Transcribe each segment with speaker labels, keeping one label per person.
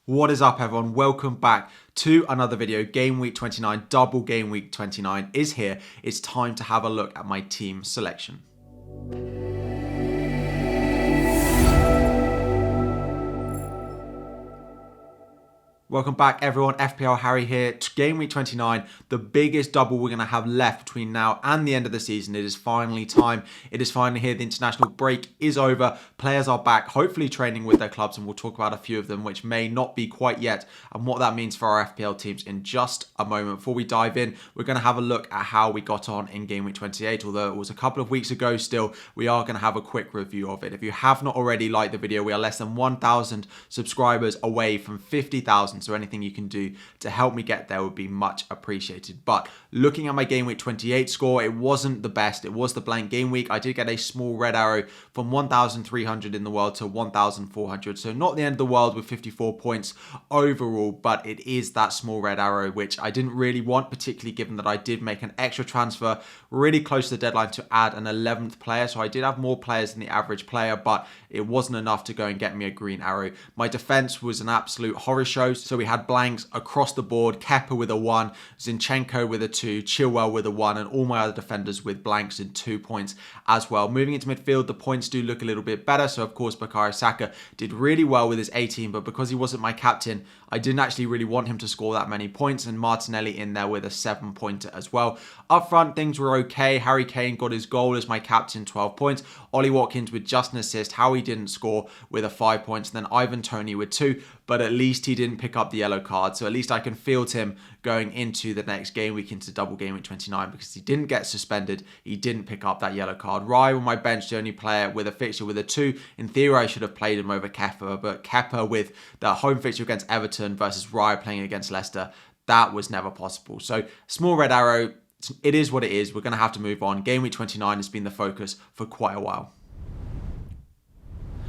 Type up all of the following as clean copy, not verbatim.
Speaker 1: What is up, everyone? Welcome back to another video. Game week 29, double game week 29 is here. It's time to have a look at my team selection. Welcome back, everyone. FPL Harry here. Game week 29, the biggest double we're going to have left between now and the end of the season. It is finally time. It is finally here. The international break is over. Players are back, hopefully training with their clubs, and we'll talk about a few of them, which may not be quite yet, and what that means for our FPL teams in just a moment. Before we dive in, we're going to have a look at how we got on in game week 28. Although it was a couple of weeks ago still, we are going to have a quick review of it. If you have not already liked the video, we are less than 1,000 subscribers away from 50,000. So anything you can do to help me get there would be much appreciated. But looking at my game week 28 score, it wasn't the best. It was the blank game week. I did get a small red arrow from 1,300 in the world to 1,400. So not the end of the world with 54 points overall, but it is that small red arrow, which I didn't really want, particularly given that I did make an extra transfer really close to the deadline to add an 11th player. So I did have more players than the average player, but it wasn't enough to go and get me a green arrow. My defense was an absolute horror show. So we had blanks across the board. Kepa with a 1, Zinchenko with a 2, Chilwell with a 1, and all my other defenders with blanks and 2 points as well. Moving into midfield, the points do look a little bit better. So of course, Bukayo Saka did really well with his 18, but because he wasn't my captain, I didn't actually really want him to score that many points, and Martinelli in there with a 7-pointer as well. Up front, things were okay. Harry Kane got his goal as my captain, 12 points. Ollie Watkins with just an assist. Howie didn't score with a 5 points. And then Ivan Toney with 2, but at least he didn't pick up the yellow card. So at least I can field him going into the next game week, into double game week 29, because he didn't get suspended. He didn't pick up that yellow card. Rye on my bench, the only player with a fixture with a 2. In theory, I should have played him over Kepa, but Kepa with the home fixture against Everton versus Rye playing against Leicester, that was never possible. So small red arrow. It is what it is. We're going to have to move on. Game week 29 has been the focus for quite a while.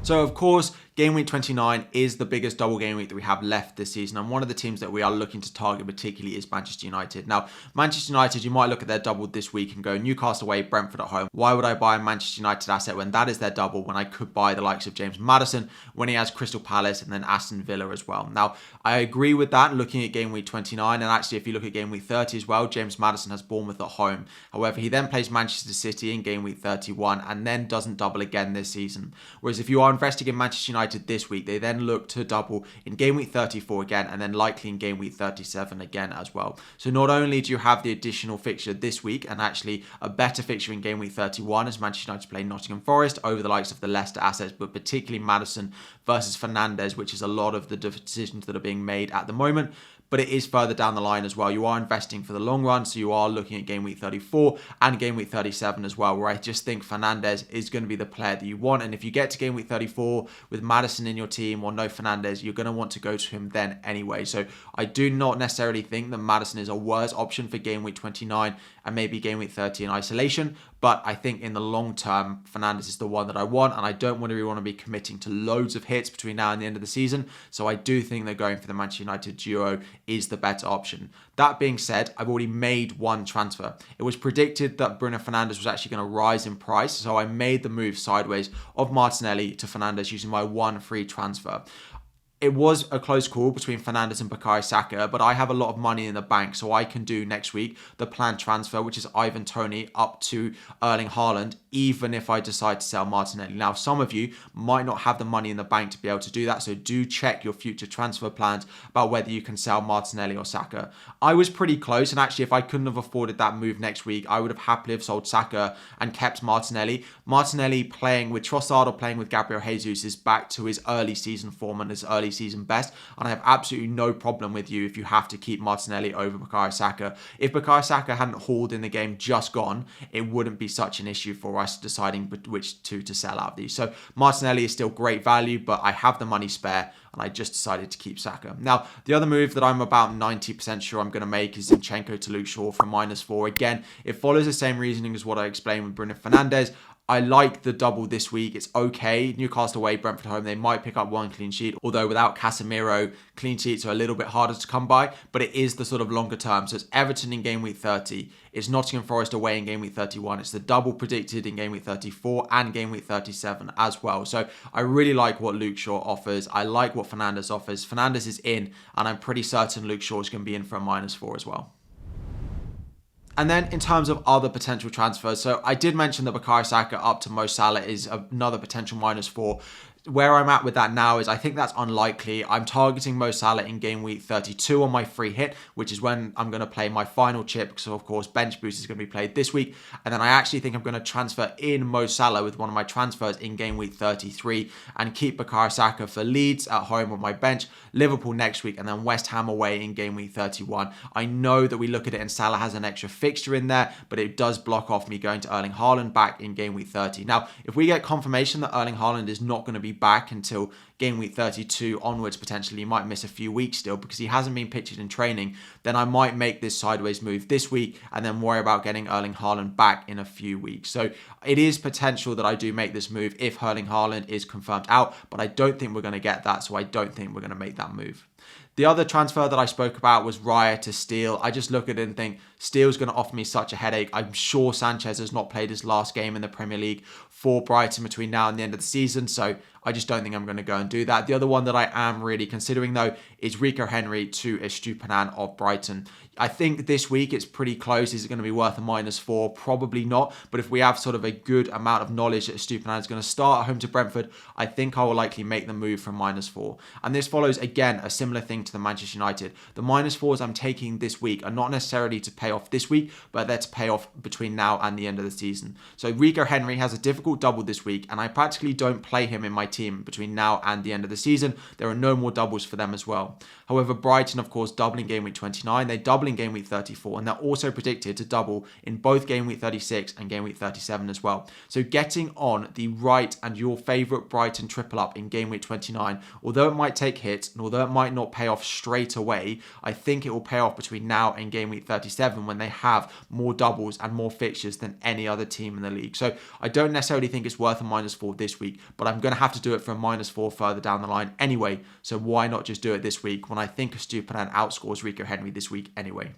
Speaker 1: So, of course, game week 29 is the biggest double game week that we have left this season. And one of the teams that we are looking to target particularly is Manchester United. Now, Manchester United, you might look at their double this week and go, Newcastle away, Brentford at home. Why would I buy a Manchester United asset when that is their double, when I could buy the likes of James Maddison, when he has Crystal Palace and then Aston Villa as well? Now, I agree with that looking at game week 29. And actually, if you look at game week 30 as well, James Maddison has Bournemouth at home. However, he then plays Manchester City in game week 31 and then doesn't double again this season. Whereas if you are investing in Manchester United this week, they then look to double in game week 34 again, and then likely in game week 37 again as well. So not only do you have the additional fixture this week, and actually a better fixture in game week 31 as Manchester United play Nottingham Forest over the likes of the Leicester assets, but particularly Maddison versus Fernandes, which is a lot of the decisions that are being made at the moment. But it is further down the line as well. You are investing for the long run, so you are looking at game week 34 and game week 37 as well, where I just think Fernandes is going to be the player that you want. And if you get to game week 34 with Maddison in your team or no Fernandes, you're going to want to go to him then anyway. So I do not necessarily think that Maddison is a worse option for game week 29 and maybe game week 30 in isolation. But I think in the long term, Fernandes is the one that I want, and I don't really want to be committing to loads of hits between now and the end of the season. So I do think that going for the Manchester United duo is the better option. That being said, I've already made one transfer. It was predicted that Bruno Fernandes was actually going to rise in price, so I made the move sideways of Martinelli to Fernandes using my one free transfer. It was a close call between Fernandes and Bukayo Saka, but I have a lot of money in the bank, so I can do next week the planned transfer, which is Ivan Toney up to Erling Haaland, even if I decide to sell Martinelli. Now, some of you might not have the money in the bank to be able to do that, so do check your future transfer plans about whether you can sell Martinelli or Saka. I was pretty close, and actually, if I couldn't have afforded that move next week, I would have happily have sold Saka and kept Martinelli. Martinelli playing with Trossard or playing with Gabriel Jesus is back to his early season form and his early season best, and I have absolutely no problem with you if you have to keep Martinelli over Bukayo Saka. If Bukayo Saka hadn't hauled in the game just gone, it wouldn't be such an issue for us deciding which two to sell out of these. So Martinelli is still great value, but I have the money spare, and I just decided to keep Saka. Now, the other move that I'm about 90% sure I'm going to make is Zinchenko to Luke Shaw for -4. Again, it follows the same reasoning as what I explained with Bruno Fernandes. I like the double this week. It's okay. Newcastle away, Brentford home. They might pick up one clean sheet, although without Casemiro, clean sheets are a little bit harder to come by, but it is the sort of longer term. So it's Everton in game week 30. It's Nottingham Forest away in game week 31. It's the double predicted in game week 34 and game week 37 as well. So I really like what Luke Shaw offers. I like what what Fernandes offers. Fernandes is in, and I'm pretty certain Luke Shaw is going to be in for a -4 as well. And then in terms of other potential transfers, so I did mention that Bukayo Saka up to Mo Salah is another potential -4. Where I'm at with that now is I think that's unlikely. I'm targeting Mo Salah in game week 32 on my free hit, which is when I'm going to play my final chip. So, of course, bench boost is going to be played this week. And then I actually think I'm going to transfer in Mo Salah with one of my transfers in game week 33 and keep Bukayo Saka for Leeds at home on my bench, Liverpool next week, and then West Ham away in game week 31. I know that we look at it and Salah has an extra fixture in there, but it does block off me going to Erling Haaland back in game week 30. Now, if we get confirmation that Erling Haaland is not going to be back until game week 32 onwards, potentially he might miss a few weeks still because he hasn't been pictured in training, then I might make this sideways move this week and then worry about getting Erling Haaland back in a few weeks. So it is potential that I do make this move if Erling Haaland is confirmed out, but I don't think we're going to get that, so I don't think we're going to make that move. The other transfer that I spoke about was Raya to Steele. I just look at it and think Steele's going to offer me such a headache. I'm sure Sanchez has not played his last game in the Premier League for Brighton between now and the end of the season, so I just don't think I'm going to go and do that. The other one that I am really considering, though, is Rico Henry to Estupiñán of Brighton. I think this week it's pretty close. Is it going to be worth a -4? Probably not. But if we have sort of a good amount of knowledge that Estupiñán is going to start at home to Brentford, I think I will likely make the move from -4. And this follows, again, a similar thing to the Manchester United. The -4s I'm taking this week are not necessarily to pay off this week, but they're to pay off between now and the end of the season. So Rico Henry has a difficult double this week, and I practically don't play him in my team between now and the end of the season. There are no more doubles for them as well. However, Brighton, of course, double in game week 29. They double in game week 34, and they're also predicted to double in both game week 36 and game week 37 as well. So getting on the right and your favourite Brighton triple up in game week 29, although it might take hits and although it might not pay off straight away, I think it will pay off between now and game week 37 when they have more doubles and more fixtures than any other team in the league. So I don't necessarily think it's worth a -4 this week, but I'm going to have to do it for a -4 further down the line anyway. So why not just do it this week when I think Estupiñán outscores Rico Henry this week anyway?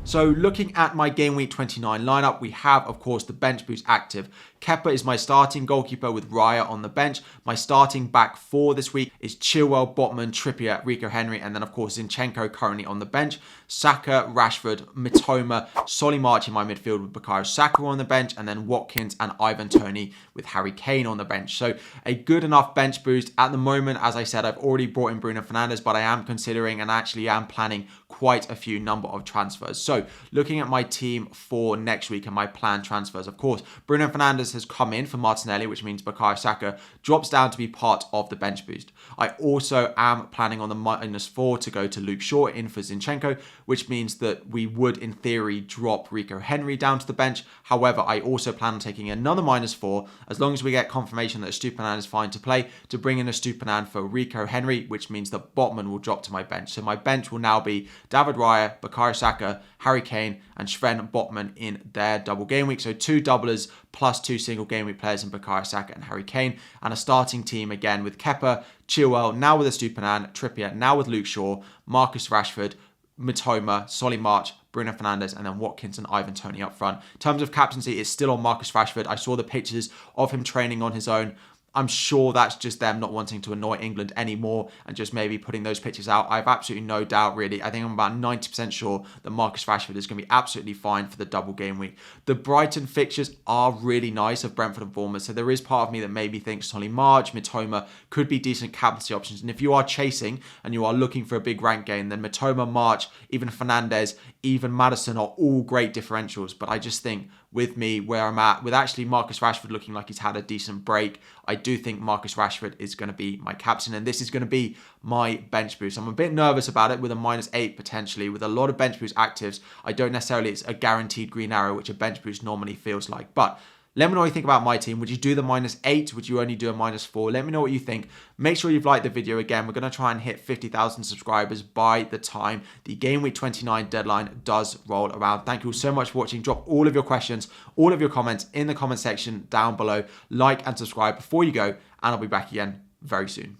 Speaker 1: So looking at my game week 29 lineup, we have, of course, the bench boost active. Kepa is my starting goalkeeper with Raya on the bench. My starting back four this week is Chilwell, Botman, Trippier, Rico Henry, and then, of course, Zinchenko currently on the bench. Saka, Rashford, Mitoma, Solly March in my midfield with Bukayo Saka on the bench, and then Watkins and Ivan Toney with Harry Kane on the bench. So a good enough bench boost. At the moment, as I said, I've already brought in Bruno Fernandes, but I am considering and actually am planning quite a few number of transfers. So looking at my team for next week and my planned transfers, of course, Bruno Fernandes has come in for Martinelli, which means Bukayo Saka drops down to be part of the bench boost. I also am planning on the -4 to go to Luke Shaw in for Zinchenko, which means that we would, in theory, drop Rico Henry down to the bench. However, I also plan on taking another -4, as long as we get confirmation that Estupiñán is fine to play, to bring in Estupiñán for Rico Henry, which means that Botman will drop to my bench. So my bench will now be David Raya, Bukayo Saka, Harry Kane, and Sven Botman in their double game week. So 2 doublers plus 2 single game week players in Bukayo Saka and Harry Kane, and a starting team again with Kepa, Chilwell, now with Estupiñán, Trippier, now with Luke Shaw, Marcus Rashford, Mitoma, Solly March, Bruno Fernandes, and then Watkins and Ivan Toney up front. In terms of captaincy, it's still on Marcus Rashford. I saw the pictures of him training on his own. I'm sure that's just them not wanting to annoy England anymore and just maybe putting those pictures out. I have absolutely no doubt, really. I think I'm about 90% sure that Marcus Rashford is going to be absolutely fine for the double game week. The Brighton fixtures are really nice of Brentford and Bournemouth, so there is part of me that maybe thinks Solly March, Mitoma could be decent captaincy options. And if you are chasing and you are looking for a big rank gain, then Mitoma, March, even Fernandes, even Maddison are all great differentials. But I just think with me where I'm at, with actually Marcus Rashford looking like he's had a decent break, I do think Marcus Rashford is going to be my captain, and this is going to be my bench boost. I'm a bit nervous about it with a -8 potentially. With a lot of bench boost actives, I don't necessarily, it's a guaranteed green arrow, which a bench boost normally feels like. But let me know what you think about my team. Would you do the -8? Would you only do a -4? Let me know what you think. Make sure you've liked the video. Again, we're going to try and hit 50,000 subscribers by the time the Game Week 29 deadline does roll around. Thank you all so much for watching. Drop all of your questions, all of your comments in the comment section down below. Like and subscribe before you go, and I'll be back again very soon.